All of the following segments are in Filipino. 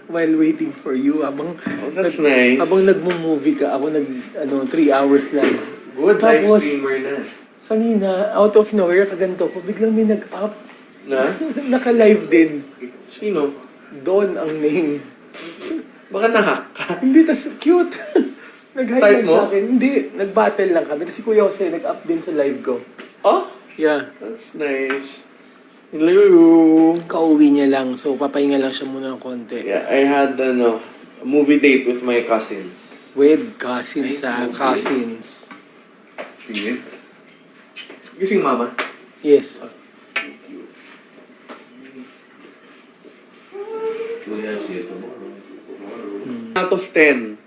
while waiting for you. That's nice. Habang nagmo-movie ka, ako 3 hours lang. Good live Tapos, streamer na. kanina, out of nowhere, kaganto ko, biglang may nag-up. Na? Naka-live din. Sino? Don ang name. Baka nahack ka. Hindi, tas cute. Nag-hi Type lang mo? sa akin. Hindi, nag-battle lang kami. Si Kuya Jose, nag-up din sa live ko. Oh? Yeah. That's nice. Hello. Kauwi niya lang, so papahinga lang siya muna ng konti. Yeah, I had a movie date with my cousins. With cousins, cousins. Sige. Gising mama? Yes. Out of 10.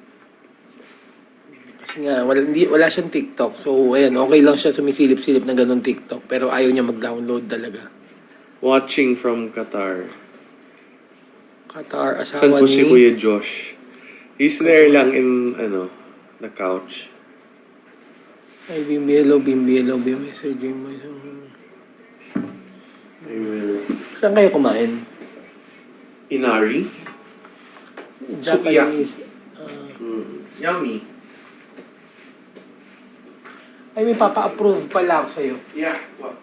Kasi nga, wala siyang TikTok. So, ayan, okay lang siya sumisilip-silip na ganun TikTok. Pero ayaw niya mag-download talaga. Watching from Qatar. Qatar, Saan asawa po si ni... Kuya Josh? He's there lang in, the couch. Ay, Bimbelo, messaging mo. I will... Saan kayo kumain? Inari? Japanese. Yummy. Ay, may papa-approve pala ako sa'yo. Yeah, what?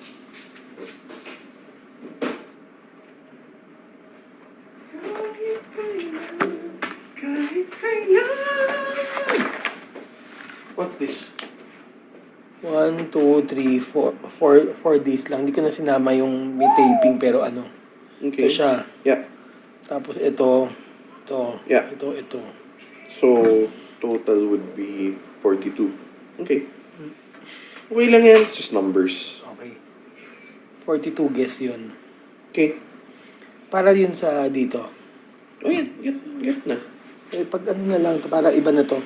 What's this? 1, 2, 3, 4 days lang. Hindi ko na sinama yung may taping pero Okay. ito siya. Yeah. Tapos ito, Yeah. ito. So, total would be 42. Okay. Okay lang yan. It's just numbers. Okay. 42 guess yun. Okay. Para yun sa dito. Oh, yan. Get na. Eh, pag na lang, to, para iba na to.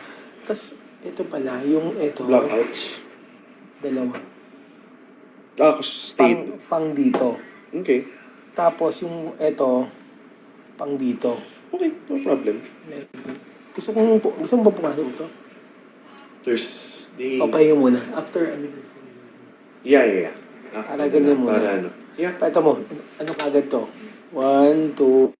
Tapos, ito pala, yung ito. Blackouts. Dalawa. State. Pang dito. Okay. Tapos, yung ito, pang dito. Okay, no problem. Gusto mo ba pumasok ito? Thursday. Okay muna. After, Yeah. Para ganyan muna. Para Yeah. Ito mo, kagad to? 1, 2,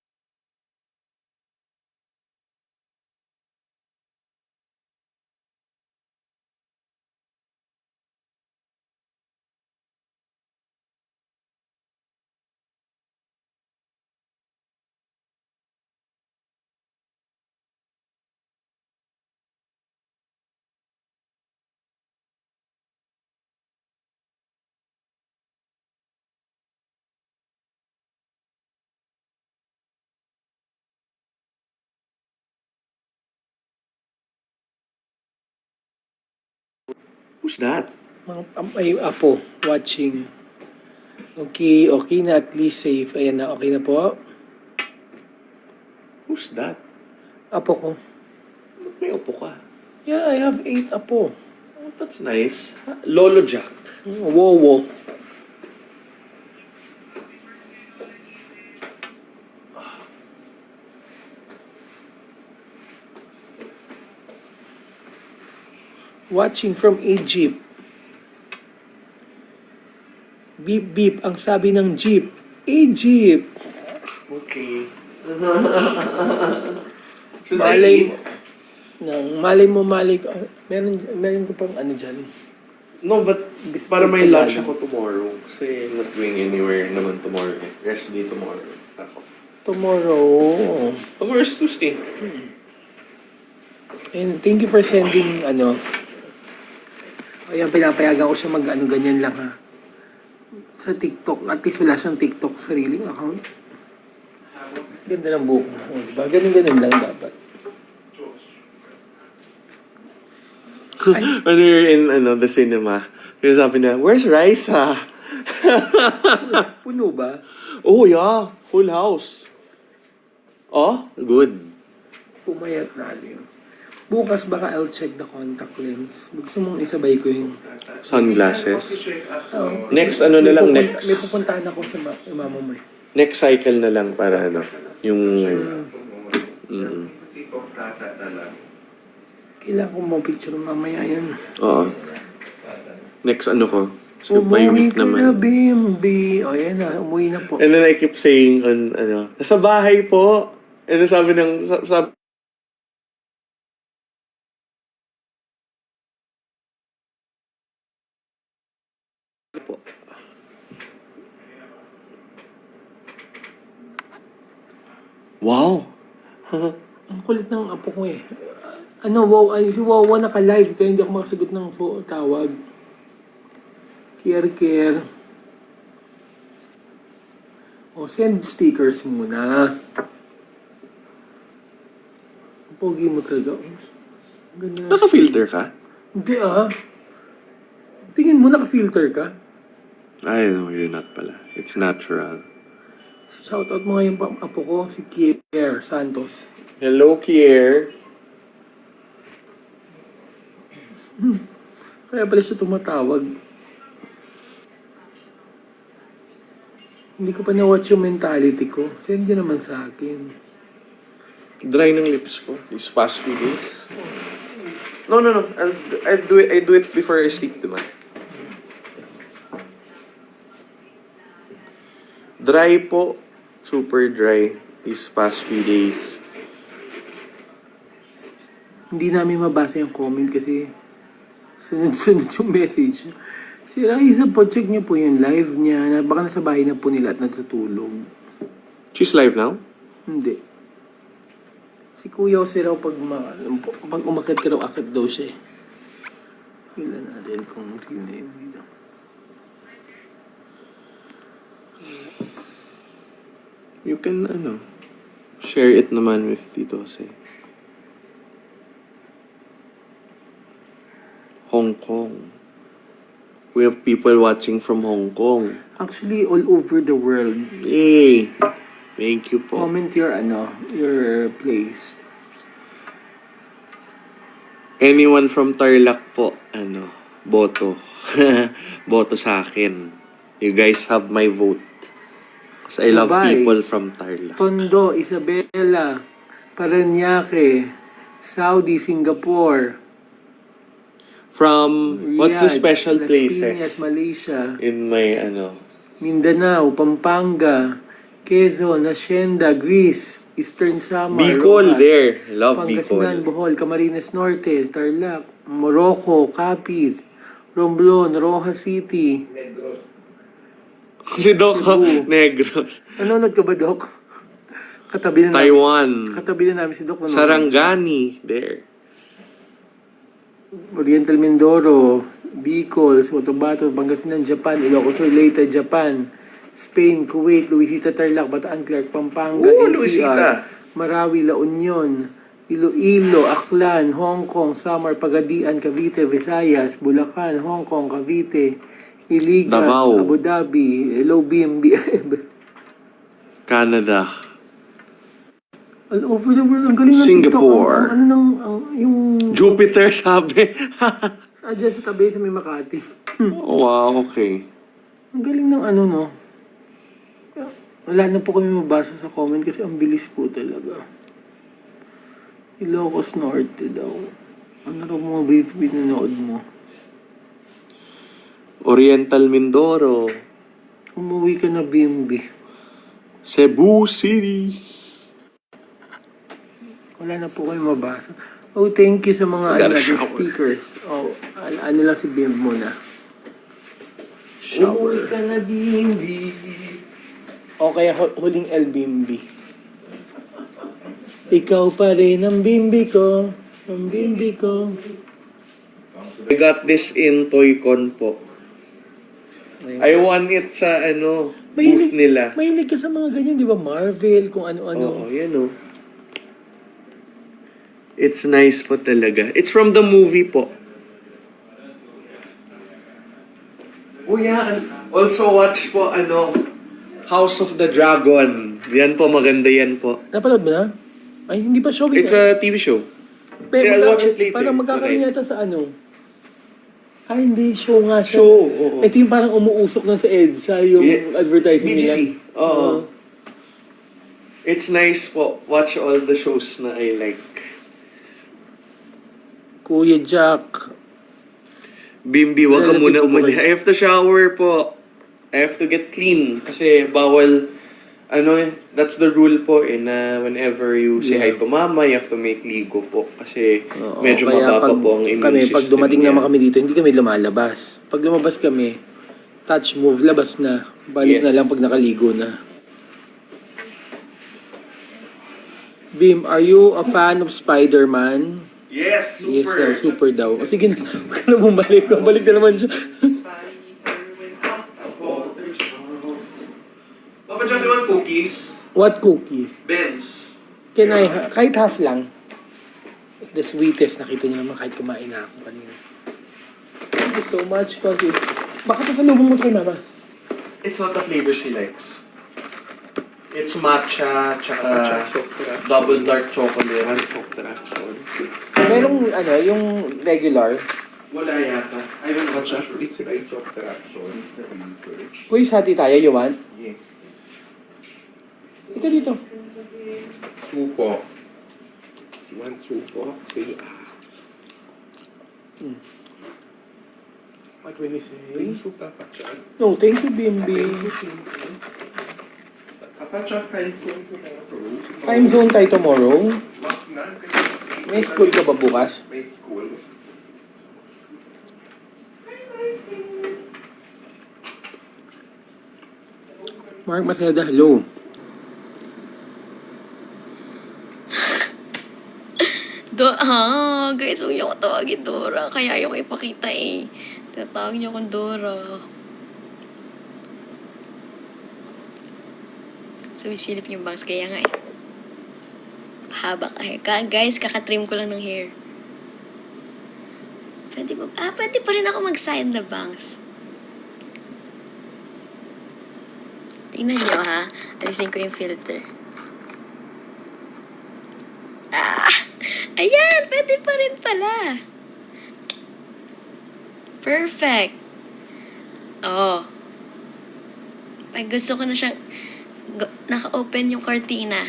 Who's that? May apo watching. Okay na, at least safe. Ayan na, okay na po. Who's that? Apo ko. Ba't may upo ka? Yeah, I have 8 apo. Oh, that's nice. Lolo Jack. Wow. Watching from Egypt. Beep beep, ang sabi ng jeep. Egypt. Okay. Malay mo. Meron ko pang dyan. No, but Biscuit para may Tagalog. lunch ako tomorrow. Kasi I'm not going anywhere naman tomorrow. Rest day tomorrow. Ako. Tomorrow. Tomorrow's Tuesday. And thank you for sending Ayan, pinapayagan ko siya ganyan lang ha. Sa TikTok. At least wala siyang TikTok sariling account. Ganda ng buhok mo. Diba? Ganun lang dapat. When we were in the cinema, yung sabi niya, where's Raisa? Puno ba? Oh yeah, full house. Oh, good. Pumayat na yun. Bukas baka I'll check the contact lens. Gusto mong isabay ko yung... Sunglasses. Oh, Next na lang, may next. May pupuntahan ako sa mama mo. Next cycle na lang para yung... Kailangan ko mag-picture mamaya yan. Oo. Next ko. So, may Umuwi week ka na, naman. Bimbi. O yan na, umuwi na po. And then I keep saying nasa bahay po. And then sabi po. Wow! Ang kulit ng apo ko eh. Si Wawa naka-live kaya hindi ako makasagot ng tawag. Care. O, send stickers muna. Ang pogi mo talaga. Ganyan. Naka-filter ka? Hindi Tingin mo naka-filter ka? I know, you're not pala. It's natural. Shoutout mo nga yung apo ko, si Kier Santos. Hello, Kier. Kaya pala siya tumatawag. Hindi ko pa na-watch yung mentality ko. Send yun naman sa akin. Dry ng lips ko these past few days. No. I do it before I sleep, diba? Dry po. Super dry these past few days. Hindi namin mabasa yung comment kasi sunod-sunod yung message. Si Raisa po, check niyo po yung live niya. Baka nasa bahay na po nila at natutulog. She's live now? Hindi. Si Kuya Jose raw pag umakit ka raw, akit daw siya eh. Tingnan natin kung sino yung video. You can, share it naman with Tito Jose. Hong Kong. We have people watching from Hong Kong. Actually, all over the world. Yay! Thank you po. Comment your place. Anyone from Tarlac po, boto. Boto sa akin. You guys have my vote. Because I love Dubai, people from Tarlac. Tondo, Isabela, Parañaque, Saudi, Singapore, From, what's the Riyadh, special Las places? Piñas, Malaysia, In my, Mindanao, Pampanga, Quezon, Hacienda, Greece, Eastern Samar, Bicol Rojas, there. Love Pangasinan, Bicol. Bohol, Camarines Norte, Tarlac, Morocco, Capiz, Romblon, Rojas City. Si Doc Cebu. Negros. Nanonood ka ba, Doc? Katabi na Taiwan. Katabi na namin si Doc. nanonood. Sarangani. There. Oriental Mindoro, Bicol, Cotabato, Pangasinan, Japan, Ilocos Sur, Leyte, Japan, Spain, Kuwait, Luisita, Tarlac, Bataan, Clark, Pampanga, NCR, Luisita. Marawi, La Union, Iloilo, Aklan, Hong Kong, Samar, Pagadian, Cavite, Visayas, Bulacan, Hong Kong, Cavite, Iligan, Davao. Abu Dhabi, Hello BMB, Canada. all over the world. Ang galing ng Singapore. TikTok. Yung Jupiter, sabi. dyan sa tabi sa may Makati. Wow, okay. Ang galing ng no. Wala na po kami mabasa sa comment kasi ang bilis po talaga. Ilocos Norte daw. Ano raw mga brief pinanood mo? Oriental Mindoro. Umuwi ka na, Bimbi. Cebu City. Wala na po kayo mabasa. Oh, thank you sa mga Gotta natin, shower. stickers. Oh, lang si Bim muna. Shower. Umuwi ka na, Bimbi. O kaya huling El Bimbi. Ikaw pa rin ang Bimbi ko. Ang Bimbi ko. I got this in Toycon po. I won it sa booth nila. Mahilig ka sa mga ganyan, di ba? Marvel, kung ano-ano. Oo, yan o. It's nice po talaga. It's from the movie po. Oh yeah, also watch po House of the Dragon. Yan po, maganda yan po. Napanood mo na? Ay, hindi pa show. It's a TV show. Yeah, I'll watch it later. Parang magkakaroon Alright. yata sa Ay, hindi. Show nga siya. Show, oo. Ito yung parang umuusok na sa EDSA, yung Yeah. advertising BGC. nila. Oo. It's nice po. Watch all the shows na I like. Kuya Jack. Bimbi, wag ka Relative muna po ba umalis. kayo? I have to shower po. I have to get clean. Kasi bawal, That's the rule po na whenever you say hi to mama, you have to make ligo po. Kasi Oo, medyo kaya mababa po ang immune system pag dumating niya. naman kami dito, hindi kami lumalabas. Pag lumabas kami, touch move, labas na. Balik Yes. na lang pag nakaligo na. Bim, are you a fan of Spider-Man? Yes, Yes daw, super daw. O sige na, huwag ka na bumalik. Balik na naman siya. Papa John, you want cookies? What cookies? Benz. Can I, kahit half lang. The sweetest, nakita niyo naman kahit kumain na ako kanina. Thank you so much, Coffee. Bakit pasalubong mo ito kay Mama? It's not the flavor she likes. It's matcha, tsaka double dark chocolate. Merong, yung regular. Wala yata. I don't know. It's rice of traction. Kuy, hati tayo, you want? Yeah. Ika dito. Supo. You want supo? Say What will you say? Thank you, Papa Chan. No, thank you, Bimbi. Papa Chan, time zone ko na ito. Time zone tayo tomorrow. Wag na, kasi May school ka ba bukas? may school. Mark Maceda, hello. Guys, huwag niyo ako tawagin Dora. Kaya ayaw ko ipakita eh. Tatawag niyo akong Dora. Sumisilip yung bangs, kaya nga eh. Pahaba ka hair. Guys, kakatrim ko lang ng hair. Pwede pa rin ako mag-side na bangs. Tingnan niyo ha. Alisin ko yung filter. Ayan! Pwede pa rin pala. Perfect. Oh. Pag gusto ko na siyang naka-open yung cortina.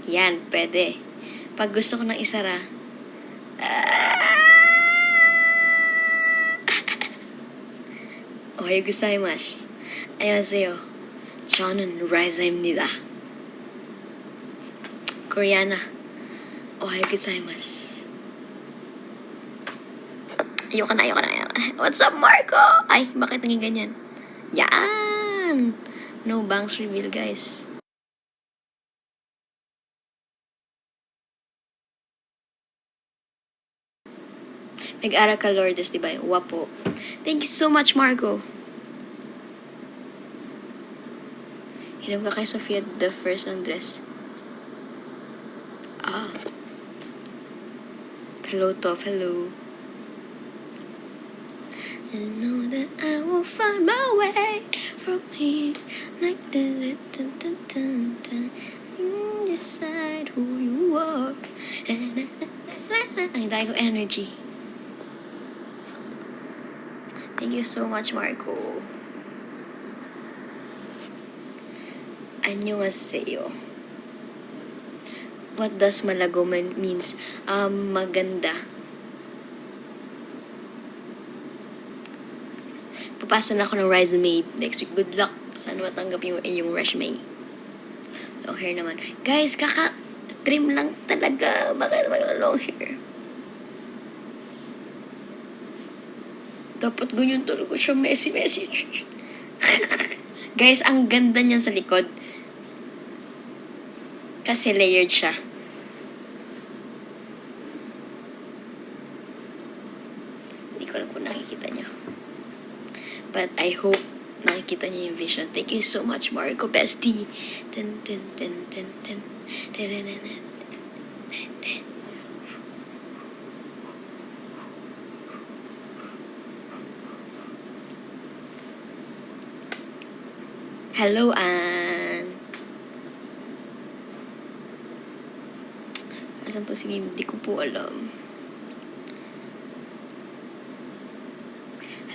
Yan, pwede. Pag gusto ko nang isara. Ohayo gozaimasu. 안녕하세요. 저는 라이자입니다. Koreana. Ohayo gozaimasu. Ayoko na. What's up, Marco? Ay, bakit naging ganyan? Yan! No bangs reveal, guys. Nag-aral ka, Lourdes, di ba? Wapo. Thank you so much, Marco. Hinom ka kay Sofia the first ng dress. Hello, Toph. Hello. I know that I will find my way from here. Like decide who you are. Ang dahil ko energy. Thank you so much, Marco. Annyeonghaseyo. What does malago means? Maganda. Papasa na ako ng resume next week. Good luck. Sana matanggap yung resume. Long hair naman. Guys, kaka-trim lang talaga. Bakit mag-long hair? Dapat ganyan talaga siya. Messy. Guys, ang ganda niyan sa likod. Kasi layered siya. Hindi ko alam kung nakikita niyo. But I hope nakikita niyo yung vision. Thank you so much, Marco Bestie. Dun, dun, dun, dun, dun. Dun, dun, dun, dun. Hello, Ann. Asan po si Game? Di ko po alam.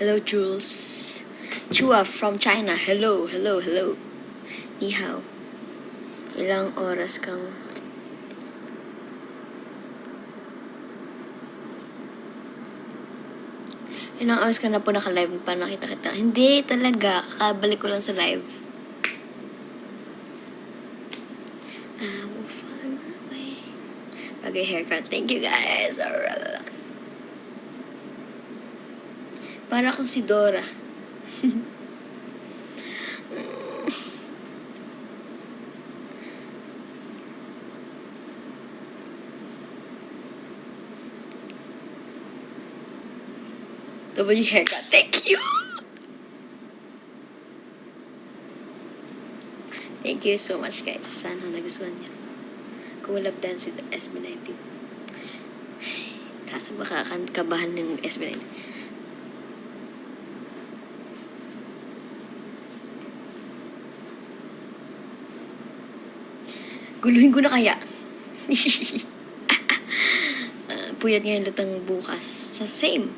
Hello, Jules. Chua from China. Hello. Ni hao. Ilang oras kang... Ilang oras ka na po naka-live pa nakita kita? Hindi talaga. Kakabalik ko lang sa live. Bagay haircut. Thank you guys. Para akong si Dora. W haircut. Thank you. Thank you so much guys. Sana nagustuhan niyo. Collab dance with SB19. Kaso baka kabahan ng SB19. Guluhin ko na kaya. Puyat ngayon lutang bukas. Sa same.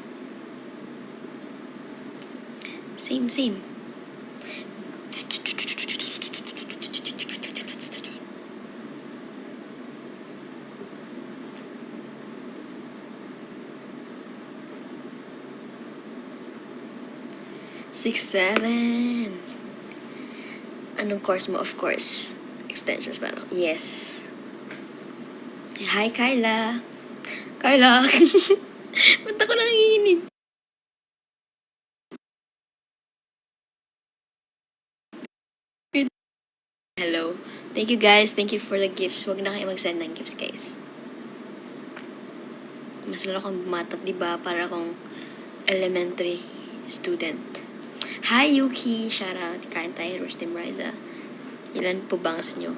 Same. 6-7. Anong course mo? Of course. Extensions parang. Yes. Hi, Kyla. Kyla. Ba't ako nanginginig? Hello. Thank you guys. Thank you for the gifts. Huwag na kayo mag-send ng gifts, guys. Mas lalo akong bumatat, diba? Para akong elementary student. Hi, Yuki. Shout out. Kain tayo. Roast Team Riza. Ilan po bangs nyo?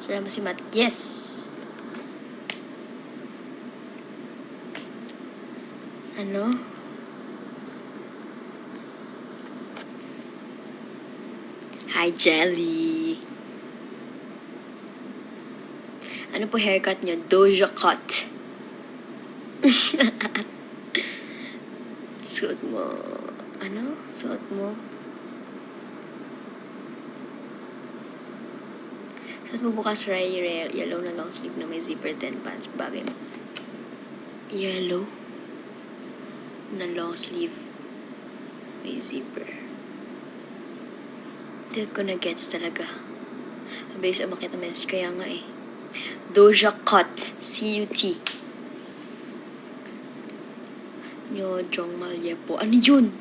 Salamat si Matt. Yes! Ano? Hi, Jelly. Ano po haircut nyo? Doja cut. Suot mo. Ano? Suot mo. Suot mo bukas yellow na long sleeve na may zipper 10 pants. Bagay mo. Yellow na long sleeve may zipper. Hindi ko na gets talaga. Mabilis ang makita message kaya nga eh. Doja cut. C-U-T. Nyo Jong Malye po. Ano yun?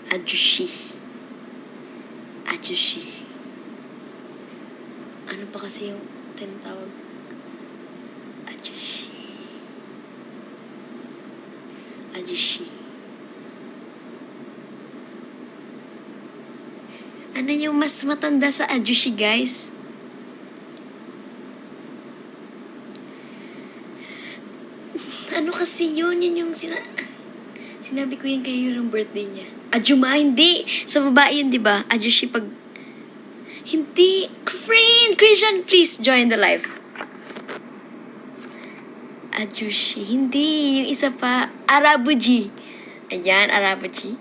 Ajushi. Ano pa kasi yung tinatawag? Ajushi. Ano yung mas matanda sa ajushi, guys? Ano kasi yun? Yun yung sinabi ko yun kayo yung birthday niya. Ajuma, hindi. Sa babae yun, di ba? Ajushi pag... Hindi. Friend, Christian, please join the live. Ajushi. Hindi. Yung isa pa. Arabuji. Ayan, Arabuji.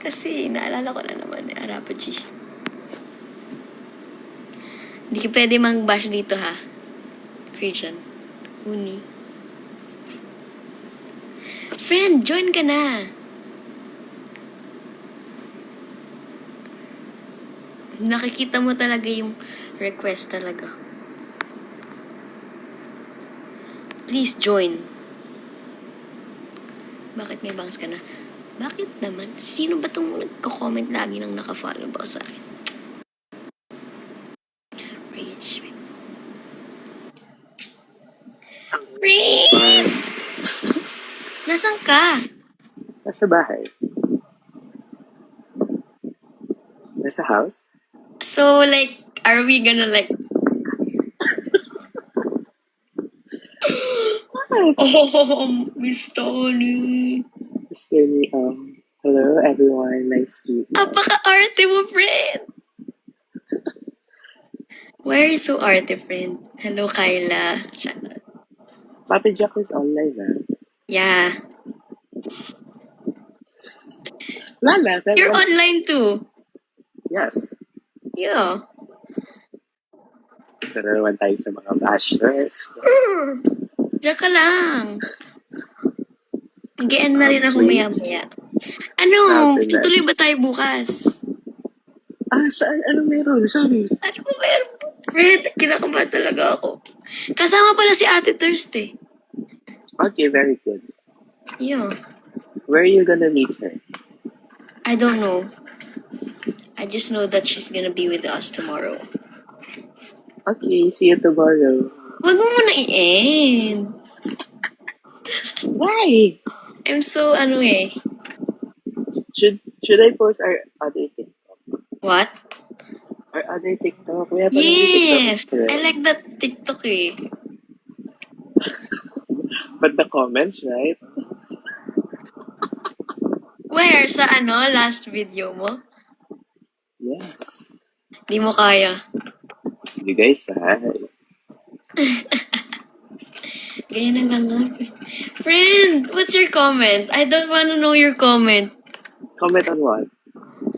Kasi, naalala ko na naman Arabuji. Hindi ka pwede mang-bash dito, ha? Christian. Uni. Friend, join ka na. Nakikita mo talaga yung request talaga. Please join. Bakit may bangs ka na? Bakit naman? Sino ba tong nagko-comment lagi nang naka-follow ba sa akin? Rage. Friend! Nasaan ka? Nasa bahay. Nasa house. So, like, are we gonna, like... Oh, Miss Tony. Mr. Hello everyone. Nice to meet you. Apaka-arte mo, friend! Why are you so arte, friend? Hello, Kyla. Papi Jack is online na. Yeah. Lala, You're online too. Yes. Yeah. Ito na naman tayo sa mga bashers. Diyan ka lang. Mag-end na rin ako maya-maya. Ano? Sabi na. Tutuloy ba tayo bukas? Saan? Ano meron? Sorry. Ano ba meron? Fred, kinakabahan talaga ako. Kasama pala si Ate Thursday. Okay, very good. Yeah. Where are you gonna meet her? I don't know. I just know that she's gonna be with us tomorrow. Okay, see you tomorrow. Wag mo muna i-end. Why? I'm so Should I post our other TikTok? What? Our other TikTok? We have another TikTok. Yes! I like that TikTok eh. But the comments, right? Where? Sa last video mo? Yes. Di mo kaya. You guys hi. Ganyan na lang nga. Friend, what's your comment? I don't wanna know your comment. Comment on what?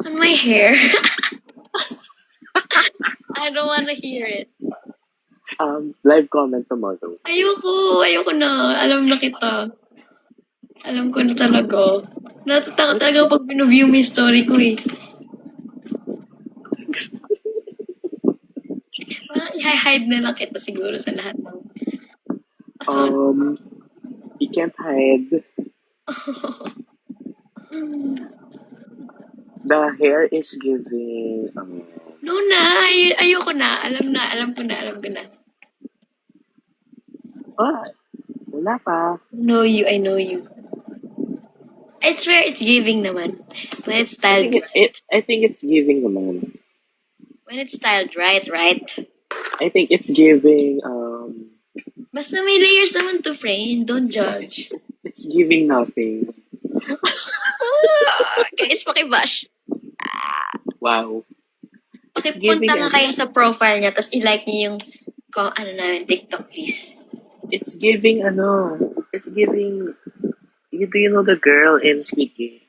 On my hair. I don't wanna hear it. Live comment tomorrow. Ayoko na. Alam na kita. Alam ko na talaga. Natatakot talaga pag binuview mo yung story ko eh. Parang i-hide na lang kita siguro sa lahat ng account. You can't hide. The hair is giving. No na. Ayoko na. Alam ko na. Wala pa. I know you. I swear it's giving naman. When it's I styled think it's giving naman. When it's styled right? I think it's giving. Basta may layers naman to, friend. Don't judge. It's giving nothing. Guys, pakibash. Wow. It's Pakipunta nga us- kayo sa profile niya, tapos i-like niyo yung namin, TikTok, please. It's giving. It's giving. Do you know the girl in Squid Game?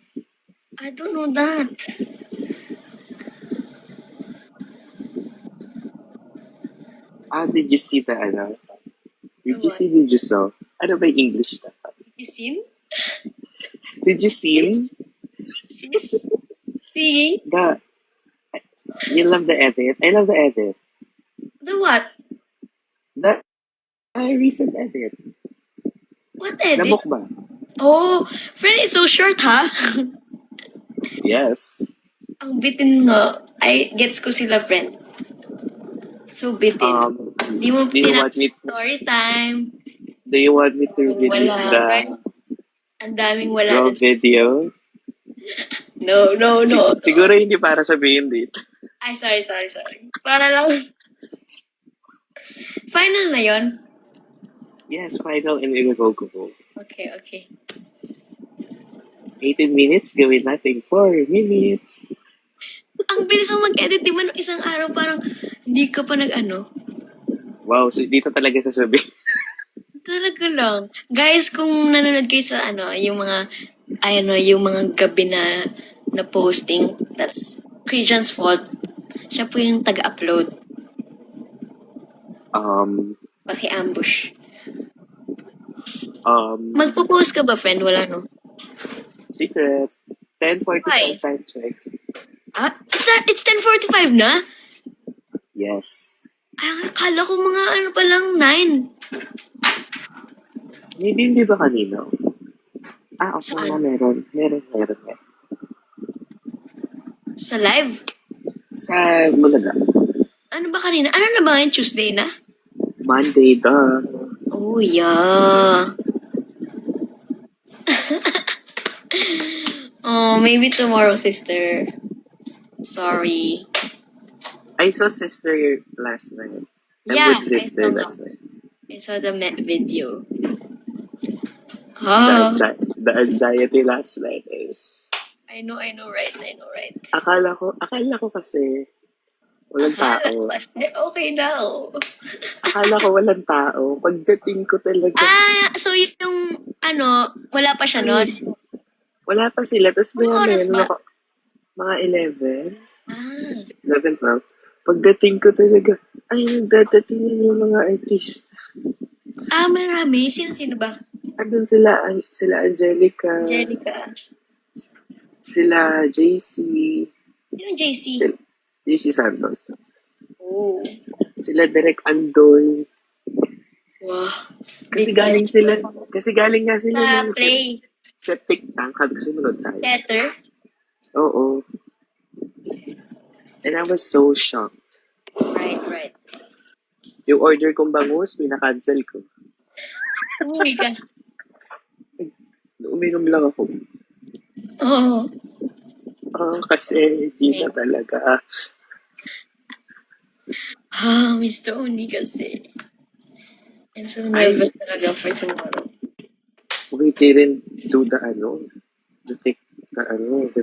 I don't know that. Did you see the Did you What? see? Did you saw? Ano ba yung English na? You seen? Did you see? Sis? See? You love the edit. I love the edit. The what? The recent edit. What edit? Namok ba? Oh, friend, it's so short, ha? Yes. Ang bitin nga. Ay, gets ko sila, friend. So bitin. Di mo do you want me story time. Do you want me to release Wala. the Ang daming wala raw dun. video? No. Siguro hindi para sabihin dito. Ay, sorry. Para lang. Final na yon. Yes, final and irrevocable. Okay. 18 minutes, gawin natin 4 minutes. Ang bilis mo mag-edit, di ba? Nung isang araw, parang hindi ka pa Wow, so dito talaga sasabihin. Talaga lang. Guys, kung nanonood kayo sa yung mga, yung mga gabi na posting, that's Christian's fault. Siya po yung taga-upload. Paki-ambush. Magpo-post ka ba, friend? Wala, no? Secret. 10:45 Why? time check. It's 10:45 na? Yes. Ay, akala ko mga pa lang, 9. Maybe hindi ba kanina? Okay Saan? na meron. Sa live? Sa Bulaga. Ano ba kanina? Ano na ba ngayon? Tuesday na? Monday daw. Oh, yeah. Oh, maybe tomorrow, sister. Sorry. I saw sister last night. I'm Yeah, with sister I saw. last night. I saw the video. The anxiety last night is... I know, right? Akala ko kasi walang tao. Okay now. Akala ko walang tao. Pagdating ko talaga, So yung, wala pa siya nun? wala pa sila. Tapos Anong oras ba? Mga 11. 11, 12. Ah, Pagdating ko talaga, nagdadating na yung mga artist. marami. Sino ba? Andun sila Angelica. Angelica. Sila JC, Yung JC. sila, JC Santos. Oh. Sila Derek Andoy. Wow. Kasi galing nga sila Sa ng play. septic tank. Sabi ko, sumunod tayo. Theater. Oo. And I was so shocked. Right. Yung order kong bangus, pinaka-cancel ko. Oh my God. Uminom lang ako. Oh. Kasi di na talaga. Mr. Oni kasi. I'm so nervous talaga for tomorrow. We didn't do the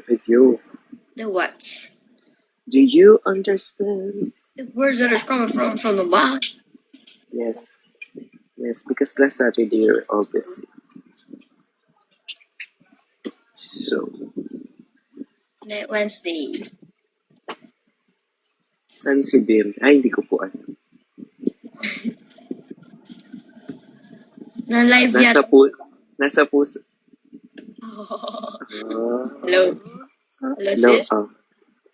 video. The what? Do you understand? The words that are coming from the back. Yes. Yes, because last Saturday you're all busy. So, Wednesday. saan si Bill? Ay, hindi ko po alam. Na live Nasa yata. Nasa puso. Hello. Hello, No, sis.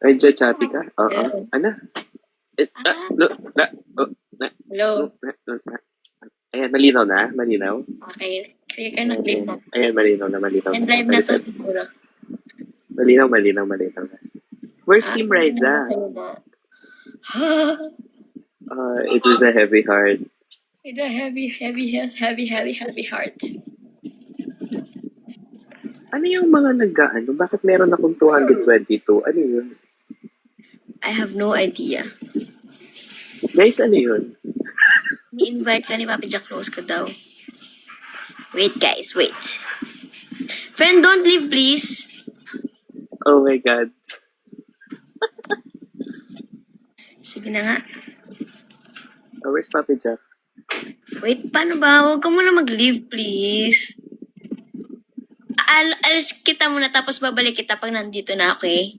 Ay, chatty ka? Hello. Ano? Hello. Ayan, malinaw na? Malinaw? Okay. Clear ka na, clear na. Ayan, malinaw na. And live na to siguro. Malinaw na. Where's Team Riza? Sa'yo na. It was a heavy heart. With a heavy heart. Ano yung mga nag-ano? Bakit meron akong 222? Ano yun? I have no idea. Guys, ano yun? Ni-invite ka ni Papi Jack, close ka daw. Wait, guys, wait. Friend, don't leave, please. Oh my God. Sige na nga. Where's Papi Jack? Wait, paano ba? Huwag ka muna mag-leave, please. Alis kita muna tapos babalik kita pag nandito na, okay?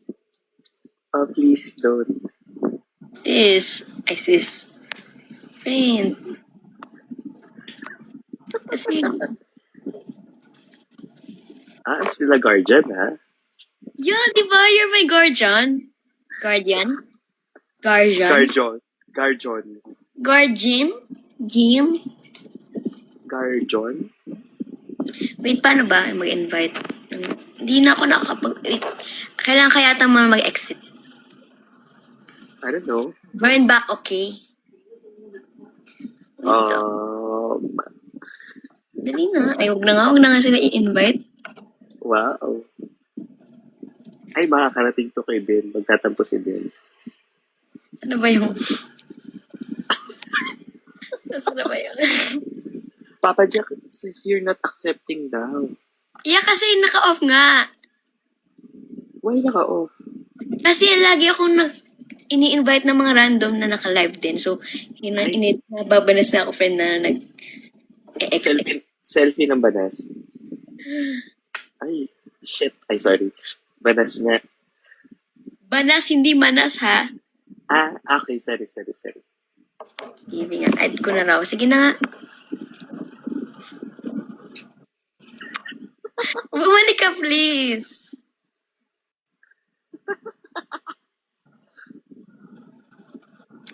Please don't. Sis. Ay, sis. Friend. Kasi, I'm still a guardian, ha? yeah, di ba? You're my guardian. Guardian? Guardian? Guardian. Guardian? Jim? Guardian? Wait, paano ba mag-invite? Hindi na ako wait. Kailangan kaya yata mo mag-exit. I don't know. Burn back, okay? Wait, dali na. Ay, huwag na nga sila i-invite. Wow. Ay, makakarating to kay Ben. Magtatampo si Ben. Ano ba yung... Nasaan na ba yun? Papa Jack, since you're not accepting daw. Yeah, kasi naka-off nga. Why naka-off? Kasi lagi akong ini-invite ng mga random na naka-live din. So, nababanas na ako friend na nag-exit. Selfie ng banas. Ay, shit. Ay, sorry. Banas nga. Banas, hindi manas, ha? Okay. Sorry. Sige nga, add ko na raw. Sige na nga. Bumalik ka, please.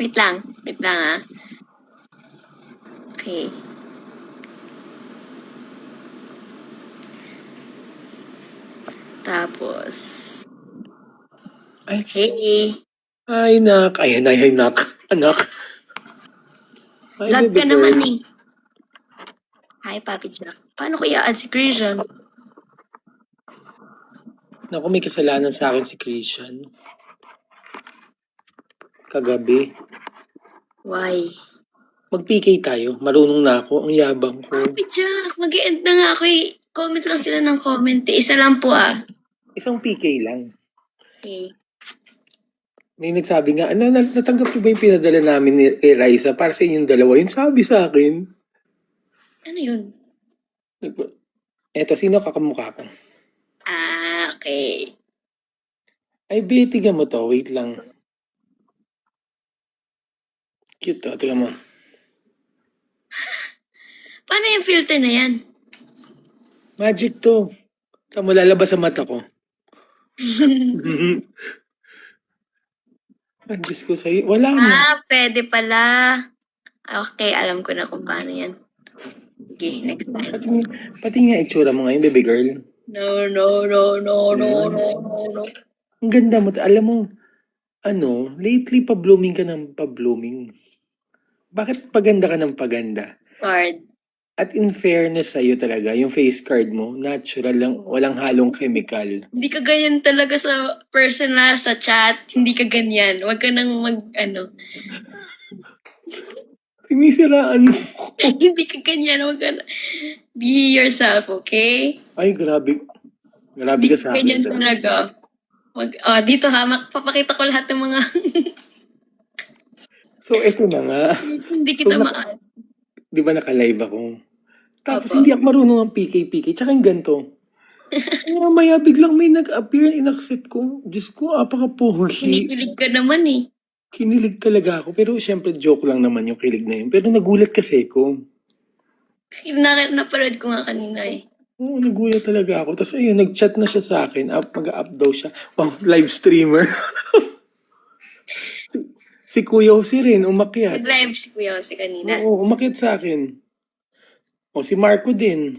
Wait lang, ha. Okay. Tapos... Ay. Hey! Ay, nak. Anak. Ay, Lag baby ka girl. naman eh. Hi, Papi Jack. Paano ko i-add si Christian? Naku, may kasalanan sa akin si Christian. Kagabi. Why? Mag-PK tayo. Marunong na ako. Ang yabang ko. Papi Jack, mag-end na nga ako eh. Comment lang sila ng comment eh. Isa lang po ah. Isang PK lang. Okay. May nagsabi nga, natanggap niyo ba yung pinadala namin ni Raisa para sa inyong dalawa? Yung sabi sa akin. Ano yun? Eto, sino kakamukha ko? Okay. Ay, Betty, tiga mo to. Wait lang. Cute to. Tiga mo. Paano yung filter na yan? Magic to. Tama, lalabas sa mata ko. Ay, Diyos ko sa'yo. Wala na. Pwede pala. Okay, alam ko na kung paano yan. Okay, next time. Pati nga itsura mo ngayon, baby girl. No, no, no, no, no, no, no, no. Ang ganda mo. Alam mo, lately pa-blooming ka ng pa-blooming. Bakit paganda ka ng paganda? Card. At in fairness sa'yo talaga, yung face card mo, natural lang, walang halong chemical. Hindi ka ganyan talaga sa personal, sa chat. Hindi ka ganyan. Huwag ka nang Sinisiraan mo. Hindi ka ganyan. Huwag ka na. Be yourself, okay? Ay, grabe. Grabe Hindi ka ka sa ganyan akin. talaga. Dito ha, papakita ko lahat ng mga So, eto na nga. hindi kita So, maan. Di ba naka-live ako? Tapos Opo. hindi ako marunong ng PK-PK. Tsaka yung ganito. Mamaya biglang may nag-appear, in-accept ko. Diyos ko, apaka-pogi. Kinikilig ka naman eh. Kinilig talaga ako. Pero syempre, joke lang naman yung kilig na yun. Pero nagulat kasi ko. Napanood ko nga kanina eh. Oo, nagulat talaga ako. Tapos ayun, nag-chat na siya sa akin. Mag-up daw siya. Wow, live streamer. Si Kuya Jose rin, umakyat. Nag-live si Kuya Jose kanina. Oo, umakyat sa akin. O, si Marco din.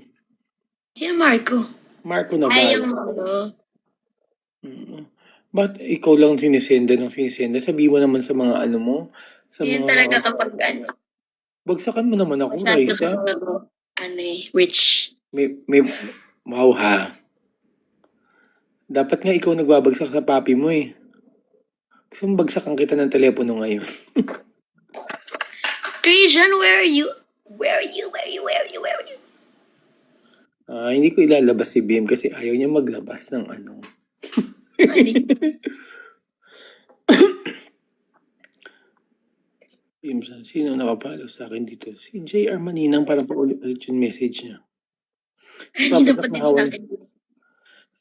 Sino Marco? Marco Navarro. Ay, yung ano. Ba't ikaw lang sinisenda ng sinisenda? Sabi mo naman sa mga ano mo. Sa Yun mga... talaga kapag ano. Bagsakan mo naman ako, Masyado Raisa. ako, rich. May... Wow ha. Dapat nga ikaw nagbabagsak sa papi mo eh. Gusto mo bagsakan kita ng telepono ngayon. Christian, where are you? Where are you? Where are you? Where are you? Where are you? Hindi ko ilalabas si BM kasi ayaw niya maglabas ng ano. BM, sino nakapalo sa akin dito? Si JR Maninang para paulit-ulit yung message niya. Kanina pa din sa akin.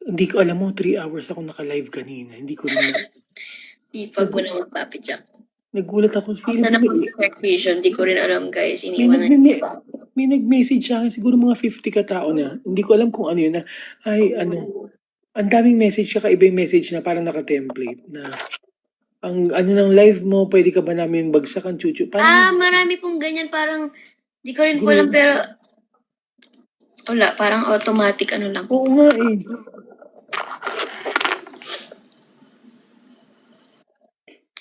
Hindi ko alam mo, 3 hours ako naka-live kanina. Hindi ko rin... Sipag mo naman, Papi Jack. Nagulat ako. Sana po si Sir Christian. Di ko rin alam, guys. Iniwan na. May nag-message sa akin, siguro mga 50 katao na. Hindi ko alam kung ano yun na, ang daming message, kakaiba yung message na parang naka-template na, ang ano ng live mo, pwede ka ba namin bagsakan, chuchu? Marami pong ganyan. Parang, di ko rin ko alam, pero, wala, parang automatic ano lang. Oo nga eh.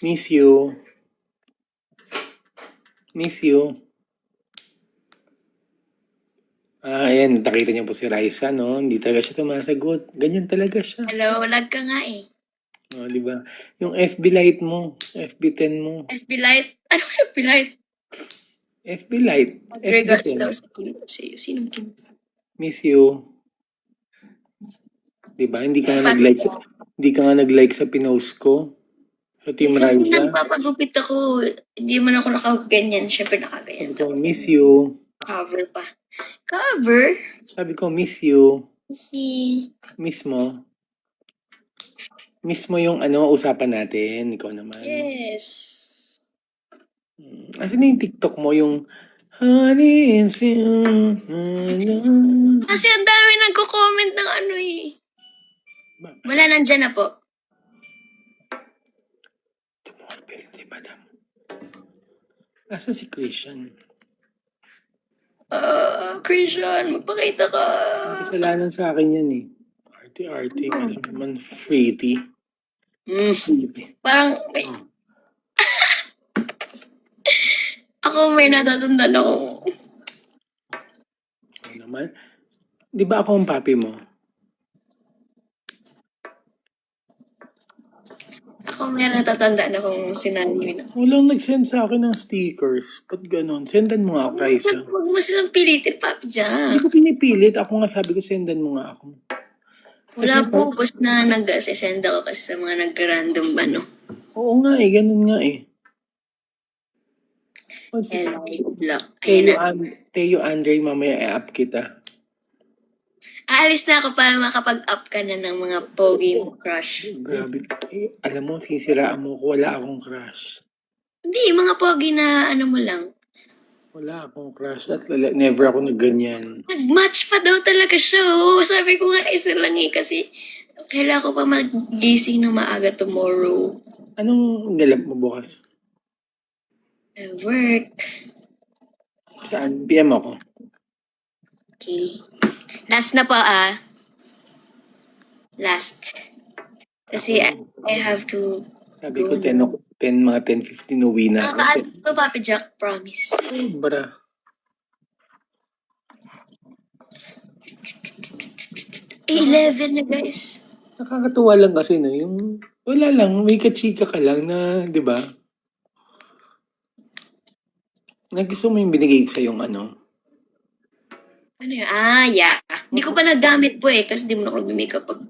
Miss you. Miss you. Ayan, nakita niyo po si Raisa, no? Hindi talaga siya tumasagot. Ganyan talaga siya. Hello, lag ka nga eh. Di ba? Yung FB Lite mo, FB10 mo. FB Lite? Ano FB Lite? FB Lite. Regards FB10. daw sa Kim. Sa'yo. Sinong Kim? Miss you. Di ba? Hindi ka nga nag-like sa pinost ko. Sa Team Kasi Raisa. nagpapagupit ako. Hindi man ako nakaganyan. Siyempre nakaganyan. Sabi ko, miss you. Cover pa. Cover? Sabi ko, miss you. Si... Miss mo. Miss mo yung usapan natin. Ikaw naman. Yes. Asan na yung TikTok mo? Yung honey and Kasi ang dami nagko-comment ng ano eh. Wala, nandyan na po. Tumorpel si Madam. Asan si Christian? Christian, magpakita ka. Kasalanan sa akin yan eh. Arte-arte. Alam naman, freety. Parang, ako may natatandaan ako. Ano naman? Di ba ako ang papi mo? Ako may natatandaan akong sinabi na. Walang nag-send sa akin ng stickers. Ba't ganon? Sendan mo nga ako, Raisa. Huwag mo silang pilitin, Papi Jack. Hindi ko pinipilit. Ako nga sabi ko, sendan mo nga ako. Wala po, basta na nag-send ako kasi sa mga nag-random ano. Oo nga eh, ganun nga eh. And good luck. Ayun na. Teo Andre, mamaya i-up kita. Aalis na ako para makapag-up ka na ng mga pogi mo crush. Grabe. Alam mo, sinisiraan mo ko, wala akong crush. Hindi, mga pogi na ano mo lang. Wala akong crush at never ako nagganyan. Nag-match pa daw talaga siya, oh. Sabi ko nga, isa lang eh, kasi kailangan ko pa magising na maaga tomorrow. Anong galap mo bukas? Work. Saan? PM ako. Okay. Last na po, ah. Last. Kasi I have to Sabi ko 10, mga 10:15 uwi na ako. Nakakaano to, Papi Jack, promise. Sobra. Eh, 11 na, guys. Nakakatuwa lang kasi no, yung wala lang, may kachika ka lang na, di ba? Na gusto mo yung binigay ko sa yung ano. Ano yun? Ah, yeah. Hindi ko pa nagamit po eh, kasi di mo na ako nag-makeup pag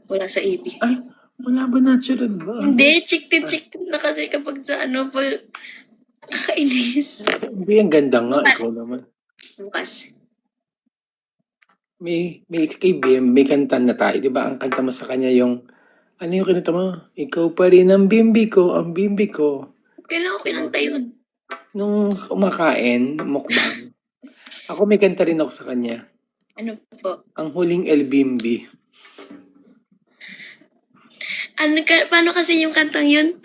wala sa AB. Ay, wala ba natural ba? Hindi, chick-tin na kasi kapag sa ano, pag kakainis. Hindi, ang ganda nga. Bukas. Ikaw naman. Bukas. May kay BM, may kanta na tayo. Di ba? Ang kanta mo sa kanya yung, ano yung kinanta mo? Ikaw pa rin ang bimbi ko, ang bimbi ko. Kailangan ko kinanta yun. Nung kumakain, mukbang. Ako may kanta rin ako sa kanya. Ano po? Ang huling El Bimbi. Ano paano kasi yung kantang yun?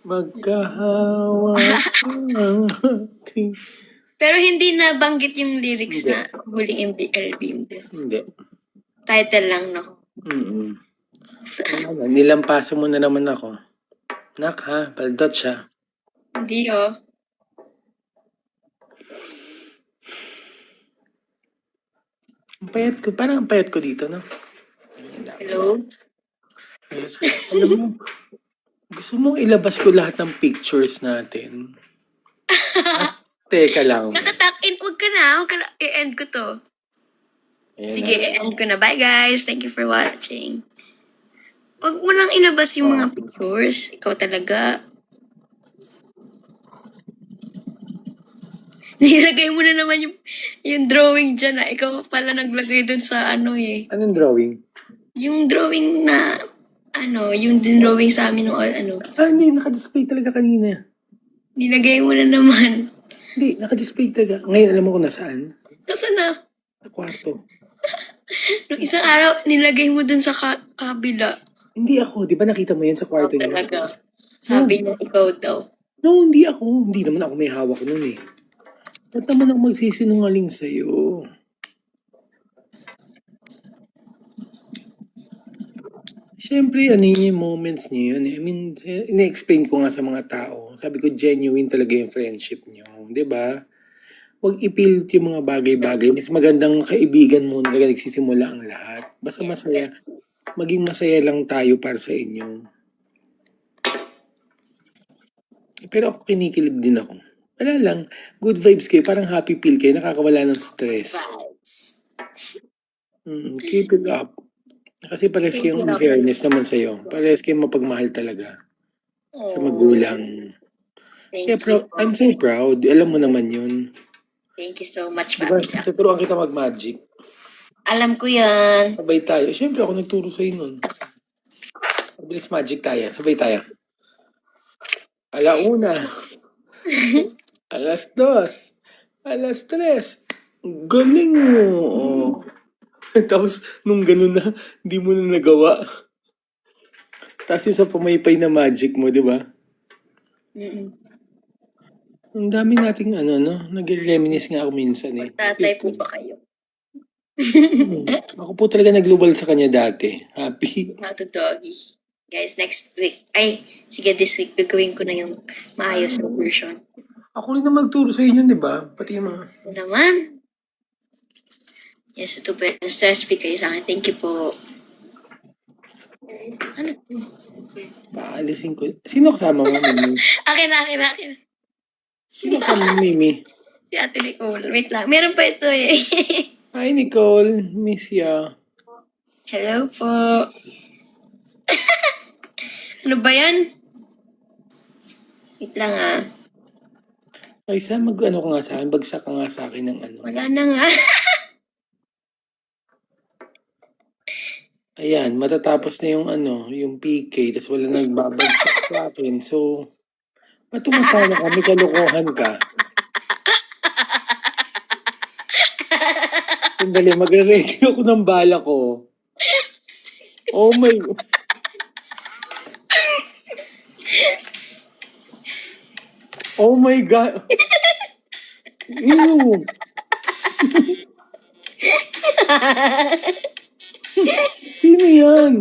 Magkahawa ang ating... Pero hindi na banggit yung lyrics Hindi. na huling LBM. Hindi. Title lang, no? Ano, nilampaso mo na naman ako. Nak ha, paldot siya. Hindi, oh. Ang payat ko, parang ang payat ko dito, no? Hello? Yes. Alam mo, gusto mong ilabas ko lahat ng pictures natin. At, teka lang. Nakatak-in. Huwag ka na. I-end ko to. Ayan Sige, na. i-end ko na. Bye, guys. Thank you for watching. Huwag mo nang ilabas yung mga pictures. Ikaw talaga. Nilagay mo na naman yung drawing dyan na ikaw pala naglagay dun sa ano eh. Anong drawing? Yung drawing na, yung drawing sa amin no, Hindi, nakadisplay talaga kanina. nilagay mo na naman. Hindi, nakadisplay talaga. Ngayon, alam mo kung nasaan? Nasaan na? Sa kwarto. Nung isang araw, nilagay mo dun sa kabila. Hindi ako, di ba nakita mo yun sa kwarto niyo? Talaga. Sabi niya, ikaw daw. No, hindi ako. Hindi naman ako may hawak nun eh. Ba't naman ako magsisinungaling sa'yo? Siyempre, ano yun yung moments niyo yun eh. I mean, ina-explain ko nga sa mga tao. Sabi ko, genuine talaga yung friendship niyo. Di ba? Huwag ipilit yung mga bagay-bagay. Mas magandang kaibigan mo na nagsisimula ang lahat. Basta masaya. Maging masaya lang tayo para sa inyo. Pero ako kinikilig din ako. Wala lang. Good vibes kayo. Parang happy pill kayo. Nakakawala ng stress. Keep it up. Kasi pares kayong fairness naman sa'yo. Pares kayong mapagmahal talaga. Sa magulang. Thank Kaya you. I'm so proud. Alam mo naman yun. Thank you so much, Diba? Papi Jack. Tuturuan kita mag-magic. Alam ko yan. Sabay tayo. Siyempre ako nagturo sa'yo nun. Mabilis magic tayo. Sabay tayo. Alauna. Alas 2. Alas 3. Galing mo. Oh. Tapos, nung ganun na, hindi mo na nagawa. Tapos yung sa pamaypay na magic mo, di ba? Mm-mm. Ang dami nating nag-reminisce nga ako minsan eh. Tatay po ba kayo? Ako po talaga naglubal sa kanya dati. Happy. Not a doggy. Guys, next week. Sige, this week, gagawin ko na yung maayos na version. Ako rin na magturo sa inyo, di ba? Pati yung mga... Ano naman? Yes, ito po yung stress free kayo sa akin. Thank you po. Ano to? Paalisin ko. Sino kasama mo, Mimi? Akin na. Sino kasama mo, Mimi? Si Ate Nicole. Wait lang. Meron pa ito eh. Hi, Nicole. Miss ya. Hello po. Ano ba yan? Wait lang ah. Ay, saan mag-ano ka nga sa akin? Bagsak ka nga sa akin ng ano. Wala na nga. Ayan, matatapos na yung PK, tapos wala nagbabagsak sa akin. So, matumatala ka, may kalokohan ka. Sandali, magre-ready ako ng bala ko. Oh my... Oh my God. Ew. Sino yan?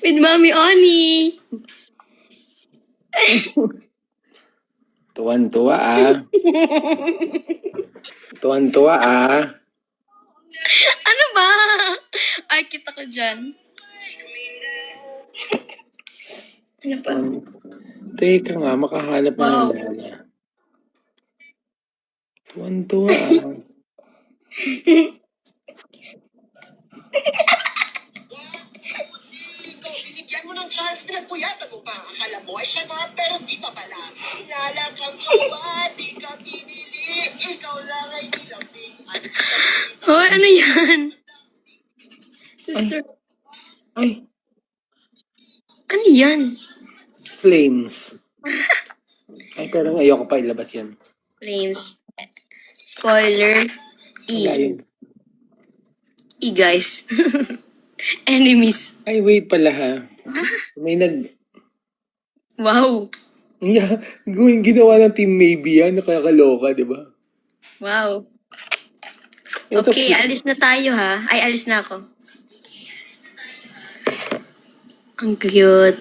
With Mommy Oni. Tuwan-tuwa ah. Tuwan-tuwa ah. Ano ba? Ay, kita ko dyan. Ano pa? Teka nga, makahanap na Wow. ng bala. Tuwan-tuwa ah. Binigyan mo ng chance, pinagpuyatan mo pa. Akala mo ay siya na, pero di pa pala. Hinala kang jowa, di ka pinili. Ikaw lang ay nilambing. Hoy, ano yan? Sister, Ay, ano yan? flames. Ay, pero ayoko pa ilabas yan. Flames. Spoiler. Wala E. yun. E, guys. Enemies. Ay, wait pala ha. May Wow. Yeah, ginawa ng Team Maybe yan. Nakakaloka, di ba? Wow. Ito, Okay, alis na tayo ha. Ay, alis na ako. Ang cute.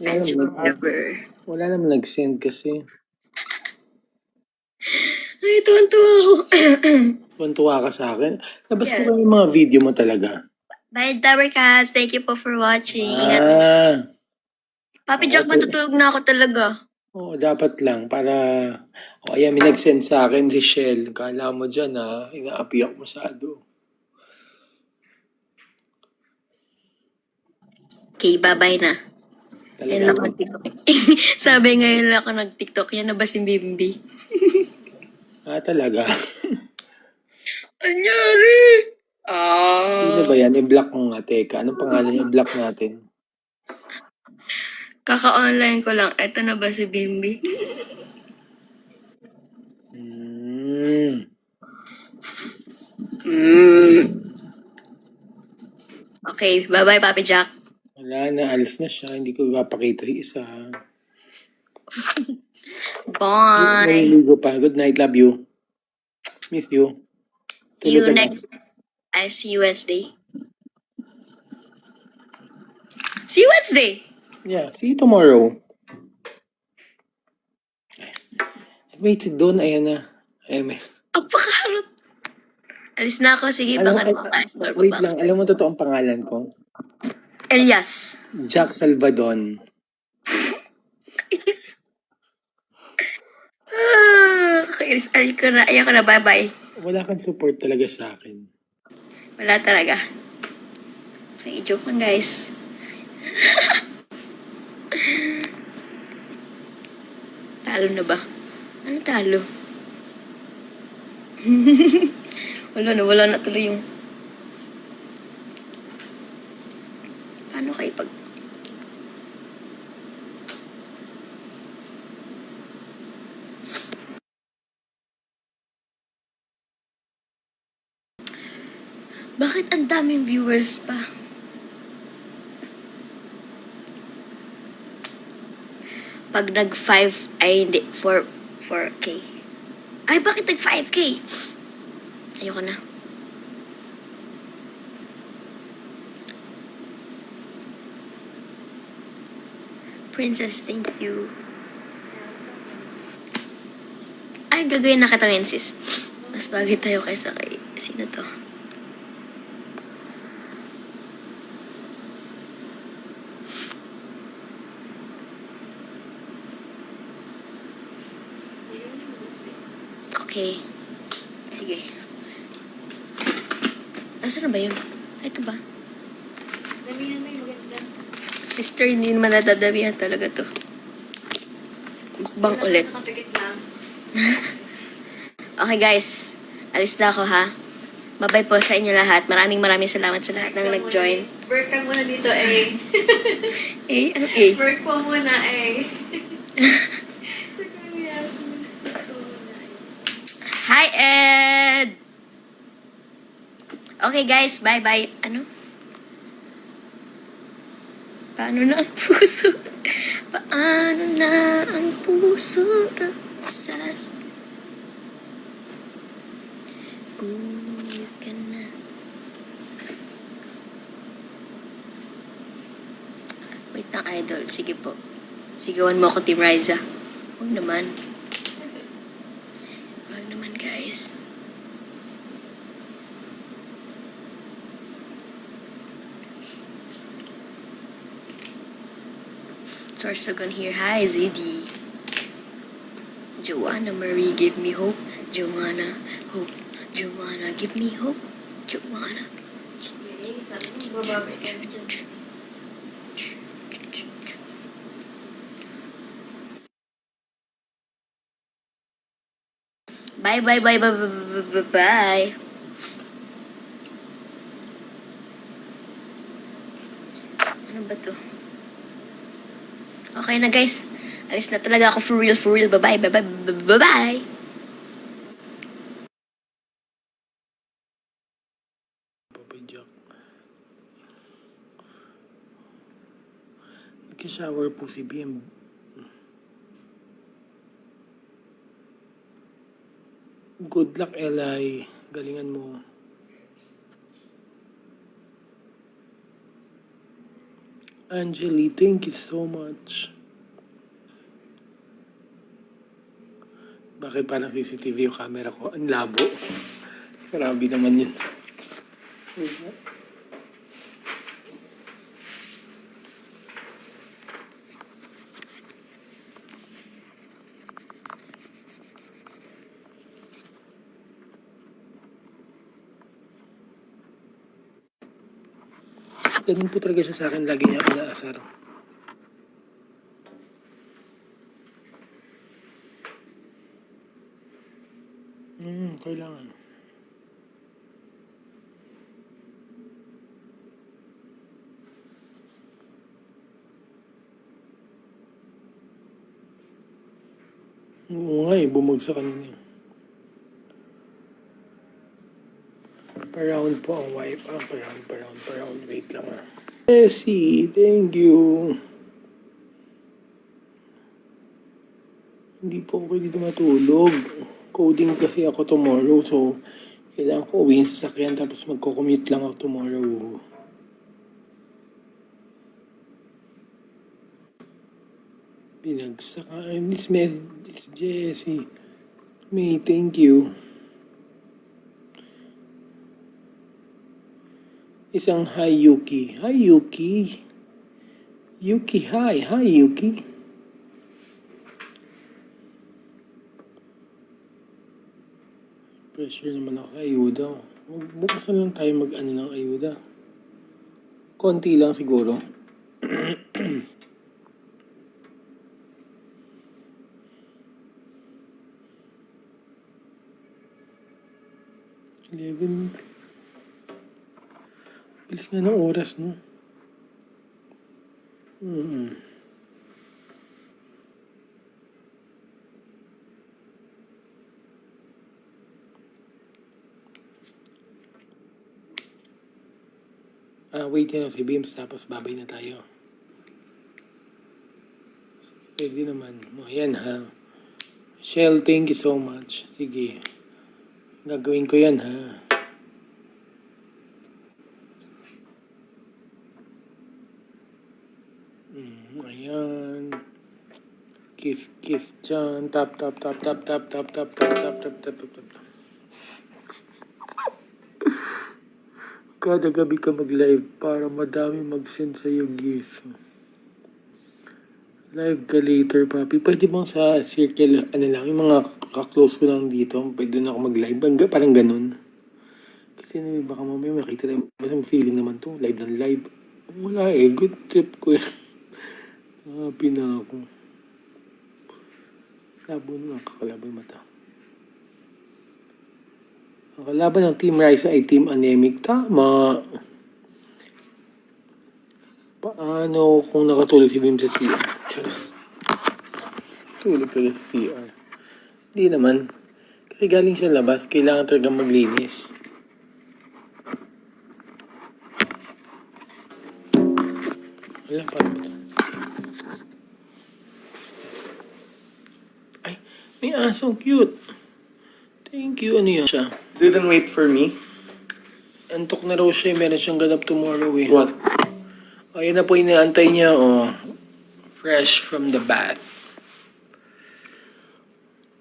Friends forever. Wala naman nag-send kasi. Ay, tuwan-tuwa ako. Tuwan-tuwa ka sa akin. Labas Yeah. ko yung mga video mo talaga. Bye, Tower Cats. Thank you po for watching. Ah. Papi Jack, matutulog na ako talaga. Oo, dapat lang. Para... O, ayan, may nag-send sa akin, Richelle. Kala mo dyan, ha? Inaapi ako masyado. Okay, bye-bye na. Yan lang Talaga. ako nag-tiktok. Sabi ngayon lang ako nag-tiktok. Yan na ba si Bimbi? Ah, talaga. Anyari? Sino ba yan? I-block mo nga, teka. Anong pangalan niya? I-block natin. Kaka-online ko lang. Eto na ba si Bimbi? Okay, bye-bye, Papi Jack. Wala na, alis na siya. Hindi ko ipapakita yung isa. Bye. Naliligo pa. Good night. Love you. Miss you. See you Tulog ka na. next. I see you Wednesday. See you Wednesday. Yeah, see you tomorrow. Wait, si Don, ayan na. Ayan, may... Apakaharot. Alis na ako. Sige, Alam, baka nagpapa-store. wait lang, alam mo totoong pangalan ko? Elias. Jack Salvadon. Kakainis. Ayaw ko na. Bye-bye. Wala kang support talaga sa akin. Wala talaga. Okay, joke lang guys. Talo na ba? Ano talo? wala na tuloy yung... Paano kayo pag... Bakit ang daming viewers pa? Pag nag-5, ay hindi, 4K. Ay, bakit nag-5K? Ayoko na. Princess, thank you. Ay, gagawin na kita ngayon, sis. Mas bagay tayo kaysa kay... Sino to? Okay. Sige. Asa na ba yun? Ay, ito ba? Sister, hindi naman natadamihan talaga to. Mukbang ulit. Okay guys, alis na ako ha. Bye-bye po sa inyo lahat. Maraming salamat sa lahat ng nag-join. Work ka muna dito, eh. Eh, ano eh? Work po muna, eh. Sa kanya, muna, eh. Hi Bye, Ed! Okay, guys. Bye-bye. Ano? Paano na ang puso? Paano na ang puso? Uy ka na. Wait na, idol. Sige po. Sigawan mo ako, Team Riza. Huwag naman. Huwag naman, guys. Sorsogon here. Hi, Ziddy. Joanna Marie, give me hope. Joanna, hope. Joanna, give me hope. Joanna. Sabi mo, bababay ka na dyan. Bye, bye, bye, bye, bye, bye, bye. Ano ba to? Okay na, guys. Alis na talaga ako for real, for real. Bye-bye, bye-bye, bye-bye. Papa Jack. Nagka-shower po si BM. Good luck, Eli. Galingan mo. Angeli, thank you so much. Bakit parang CCTV yung camera ko? Ang labo. Grabe naman yun. Ganun po talaga siya sa akin. Lagi niya inaasar. Kailangan. Oo nga bumagsak kanina. Pa-round po ang wipe. Pa-round. Wait lang Jessie, thank you. Hindi po ako dito matulog. Coding kasi ako tomorrow, so kailangan ko uwihin sa sakyan tapos magko-commute lang ako tomorrow. Binagsak ka. Miss Jessie. May, thank you. Isang hi, Yuki. Hi, Yuki. Yuki, hi. Hi, Yuki. Pressure naman ako sa ayuda. Bukas na lang tayo mag-ano ng ayuda. Konti lang siguro. Bilis nga ng oras, no? Wait na si Beams, tapos babay na tayo. Pwede naman. Ayan ha. Shell, thank you so much. Sige. Gagawin ko yan ha. Ayan. Kif dyan. Tap. Kada gabi ka mag-live para madami mag-send sa'yo gift. Live ka later, papi. Pwede bang sa circle, lang, yung mga kaklose ko lang dito, pwede na ako mag-live. Parang ganun. Kasi baka mamaya makita na, masang feeling naman to, live ng live. Wala good trip ko yan. Happy na ako. Labo na, kakalaban mata. Ang kalaban ng Team Ryza ay Team Anemic. Tama. Paano kung nakatulog si Bim sa CR? Charos. Tulog ka sa CR. Hindi naman. Kasi galing sa labas, kailangan talaga maglinis. Wala pa. Ay, may asong cute. Thank you. Ano yan siya? Didn't wait for me. Antok na raw siya. Meron siyang ganap tomorrow eh. What? Ayun na po inaantay niya. Oh. Fresh from the bath.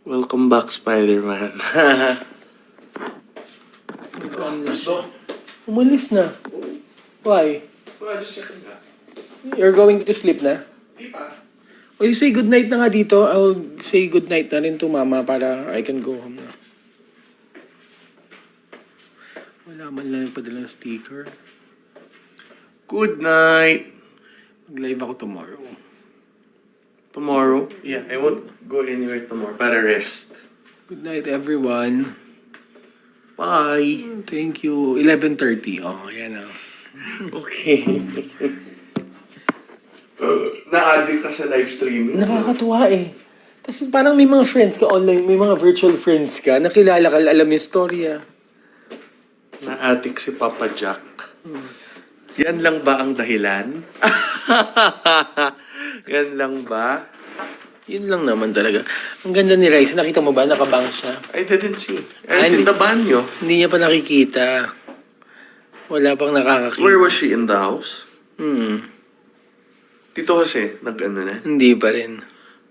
Welcome back, Spider-Man. Ano na siya? Umalis na. Why? Well, just checking that. You're going to sleep na? O you say good night na nga dito. I'll say good night na rin to mama para I can go home na. Wala man lang nagpadala ng sticker. Good night. Mag-live ako tomorrow. Tomorrow? Yeah, I won't go anywhere tomorrow. Para rest. Good night everyone. Bye. Thank you. 11:30. Oh, yan na. Okay. Na-addict ka sa live streaming? Nakakatuwa eh. Tapos parang may mga friends ka online, may mga virtual friends ka, nakilala ka, alam yung storya. Na-addict si Papa Jack. Yan lang ba ang dahilan? Yan lang ba? Yun lang naman talaga. Ang ganda ni Raisa, nakita mo ba? Nakabang siya. I didn't see. Ah, I was in hindi. the banyo. Hindi niya pa nakikita. Wala pang nakakakita. Where was she? In the house? Hmm. Dito kasi, nag-ano na? Hindi pa rin.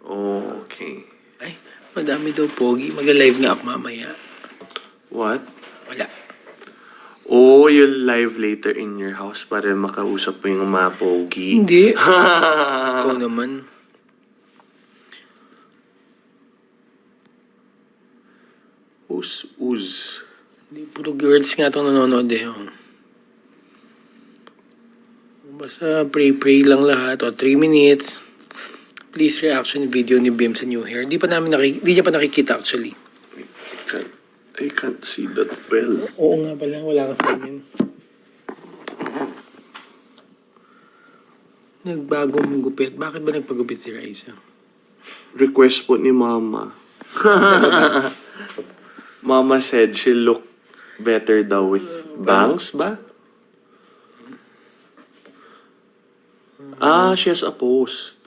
Oh, okay. Ay, madami daw pogi. Mag-live nga ako mamaya. What? Wala. Oh, you'll live later in your house para makausap mo yung mga pogi. Hindi. Ikaw naman. Uz. Hindi, puro girls nga itong nanonood eh. Oh. Basta pray lang lahat. O, 3 minutes. Please reaction video ni Bim sa new hair. Di niya pa nakikita actually. I can't see that well. Oo nga pala, wala ka sa amin. Nagbagong gupit. Bakit ba nagpagupit si Raisa? Request po ni Mama. Mama said she look better daw with bangs ba? She has a post.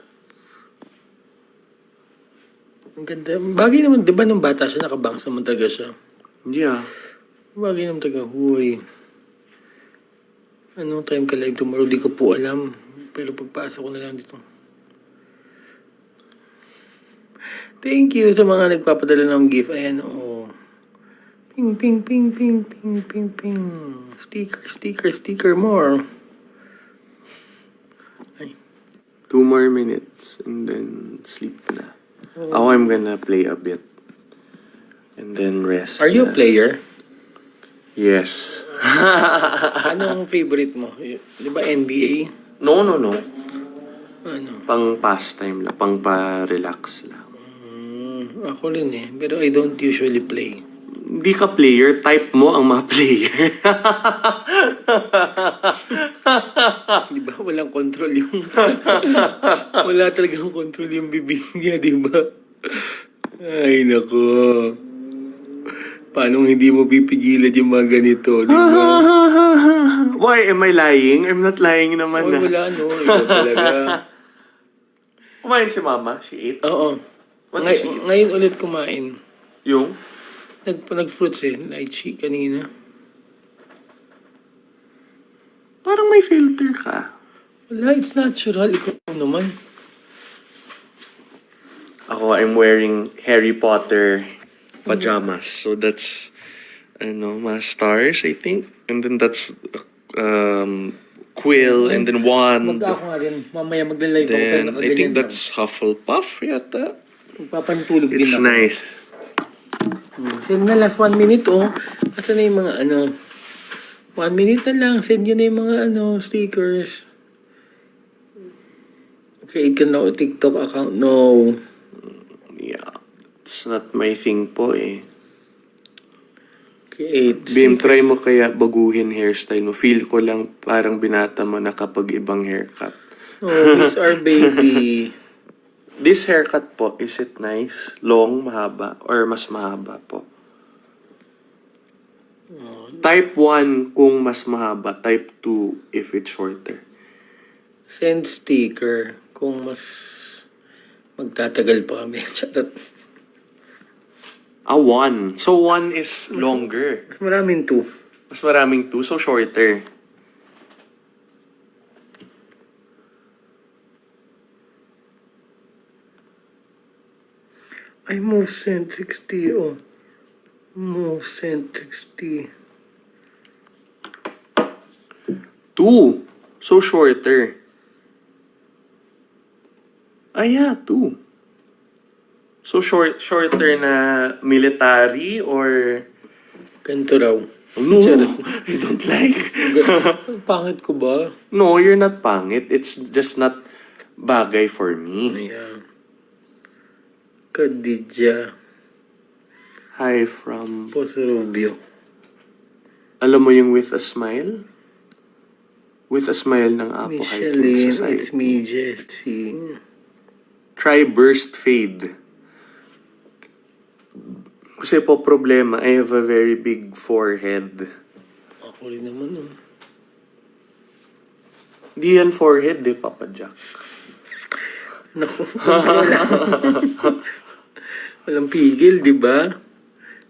Ang ganda. Bagay naman, di ba nung bata siya, nakabangs naman talaga siya. Yeah. Bagay naman talaga, huy. Anong time ka live tomorrow? Di ko po alam. Pero pagpasok ko na lang dito. Thank you sa mga nagpapadala ng gift. Ayan, oo. Ping, ping, ping, ping, ping, ping, ping. Sticker more. Ay. 2 more minutes and then sleep na. Ako, I'm gonna play a bit. And then rest. Are you a na. player? Yes. Anong favorite mo? Di ba NBA? No. Ano? Pang pastime lang. Pang pa-relax lang. Ako rin eh. Pero I don't usually play. Hindi ka player. Type mo ang mga player. Di ba? Walang control yung... Wala talagang control yung bibig niya, di ba? Ay, nako. Paano hindi mo pipigilan yung mga ganito, di ba? Why? Am I lying? I'm not lying naman. Oh, wala, no. Ikaw talaga. Kumain si Mama? She ate? Oo. What did she eat? Ngayon ulit kumain. Yung? Nag-fruits eh. Lychee kanina. Parang may filter ka. Wala, it's natural. Ikaw naman. Ako, I'm wearing Harry Potter pajamas. So that's, mga stars, I think. And then that's quill and then wand. Mag-ako nga rin. Mamaya magla-live ako. Pero Then, I nakaganyan think lang. that's Hufflepuff yata. Magpapantulog din It's ako. nice. Send na last 1 minute, oh. Asa na yung mga 1 minute na lang. Send nyo na yung mga stickers. Create ka na TikTok account. No. Yeah. It's not my thing po eh. Create. Bim, try mo kaya baguhin hairstyle mo. Feel ko lang parang binata mo na kapag ibang haircut. Oh, miss our baby. This haircut po, is it nice? Long, mahaba? Or mas mahaba po? Type 1 kung mas mahaba. Type 2 if it's shorter. Send sticker kung mas magtatagal pa kami. Charot. 1. So 1 is longer. Mas maraming 2. Mas maraming 2, so shorter. Ay, move sent 60. Oh. Move sent 60. 2. So shorter. Yeah, 2. So shorter na military or... Ganito raw. No, Charot. I don't like. Pangit ko ba? No, you're not pangit. It's just not bagay for me. Ayan. Khadija Hi from... Posorobio. Alam mo yung with a smile? With a smile ng Apo hiking Michelin, sa it's side. me, Jessie. Try burst fade. Kasi po problema, I have a very big forehead. Ako rin naman. Oh. Di yan forehead, Papa Jack. Naku, walang pigil, di ba?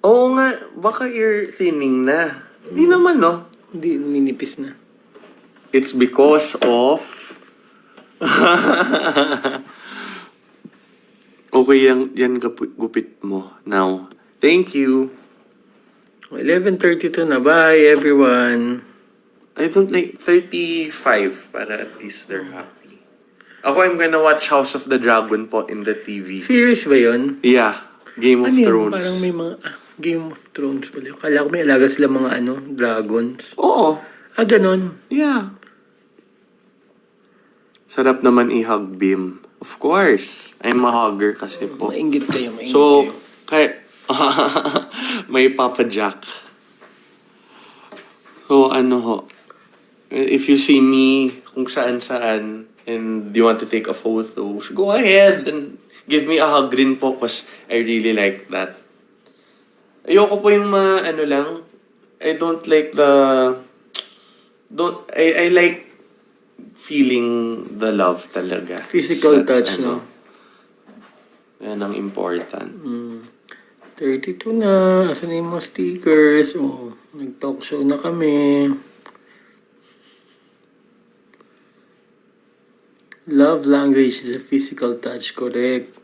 Oo nga, baka ear thinning na. Di naman, no? Hindi, minipis na. It's because of... Okay, yan gupit mo now. Thank you. 11:32 na. Bye, everyone. I don't like 35 para at least they're happy. Ako, I'm gonna watch House of the Dragon po in the TV. Serious ba yun? Yeah, Game of Ano yun? Thrones. Parang may mga... Game of Thrones pala. Kala ko may alaga sila mga dragons. Oo, Ganon. yeah. Sarap naman i-hug Bim. Of course. I'm a hugger kasi po. Maingit kayo, maingit So, kayo. may Papa Jack. So, ano ho, if you see me kung saan-saan and you want to take a photo, go ahead and give me a hug rin po because I really like that. Ayoko po yung ano lang, I don't like I like feeling the love talaga. Physical That's, touch, no? Yan ang important. 32 na. Asan na yung mga stickers? Oh, nag-talk show na kami. Love language is a physical touch, correct?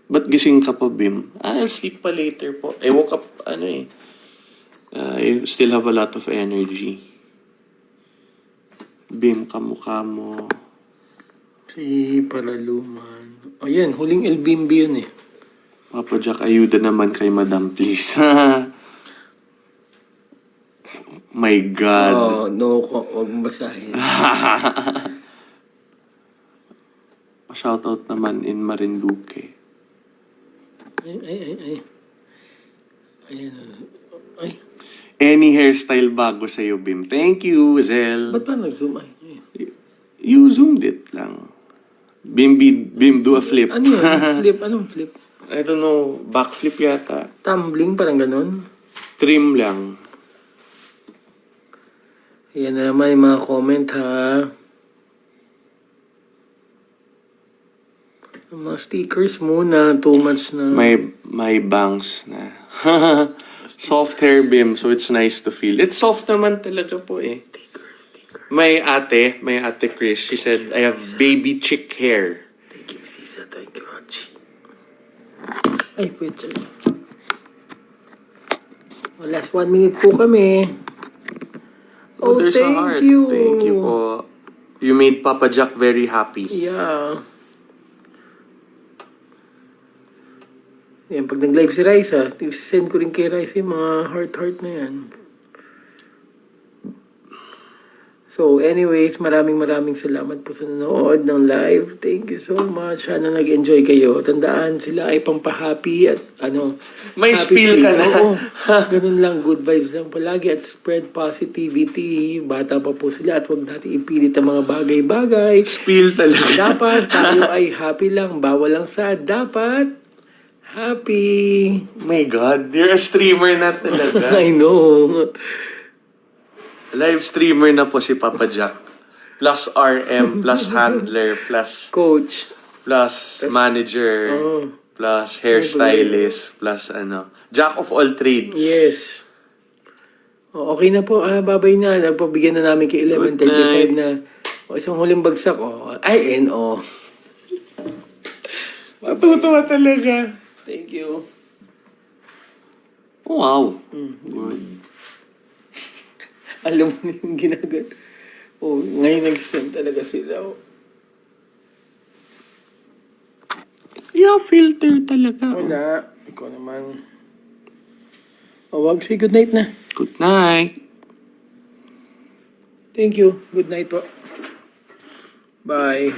Ba't gising ka pa, Bim? I'll sleep pa later po. I woke up, I still have a lot of energy. Bim, kamukha mo. Si Paraluman. Ayan, huling LBMB yun eh. Papa Jack, ayuda naman kay Madam, please. My God. Oh, no, huwag mong basahin. Pa-shoutout naman in Marinduque. Ay. Ayan. Ay, Any hairstyle bago sa'yo, Bim. Thank you, Zel. ba't pa nag-zoom? Ay. You zoomed it lang. Bim, do a flip. Ano yun? Flip? Anong flip? I don't know. Backflip yata. Tumbling, parang ganun. Trim lang. Ayan na naman yung mga comment, ha? Ang mga stickers muna. Too much na. May bangs na. Soft hair, Bim, so it's nice to feel. It's soft naman talaga po eh. Sticker. May ate Chris, she said, I have baby chick hair. Thank you, Sisa. Thank you, Rochi. Ay, pwede. Oh, last 1 minute po kami. Oh, There's a thank heart. you. Thank you po. You made Papa Jack very happy. Yeah. Yan, pag nag-live si Raisa, send ko rin kay Raisa yung mga heart na yan. So, anyways, maraming salamat po sa nanood ng live. Thank you so much. Sana nag-enjoy kayo. Tandaan, sila ay pampahappy at May happy spill ka feeling. na. Oo, ganun lang. Good vibes lang palagi at spread positivity. Bata pa po sila at huwag natin ipilit ang mga bagay-bagay. Spill talaga. Dapat tayo ay happy lang. Bawal lang sad. Dapat Happy. My God, you're a streamer na talaga. I know. Live streamer na po si Papa Jack. Plus RM, plus handler, plus Coach. manager, Oh. plus hairstylist, plus ano. Jack of all trades. Yes. Okay na po. Babay na. Nagpabigyan na namin kay 11:35 na isang huling bagsak. Ay, NO. Matutuwa talaga. Thank you. Wow. Good. Alam mo na yung ginagawa. Ngayon nag-send talaga sila. Yeah, filter talaga. Wala. Ikaw naman. Wag, say good night na. Good night. Thank you. Good night po. Bye.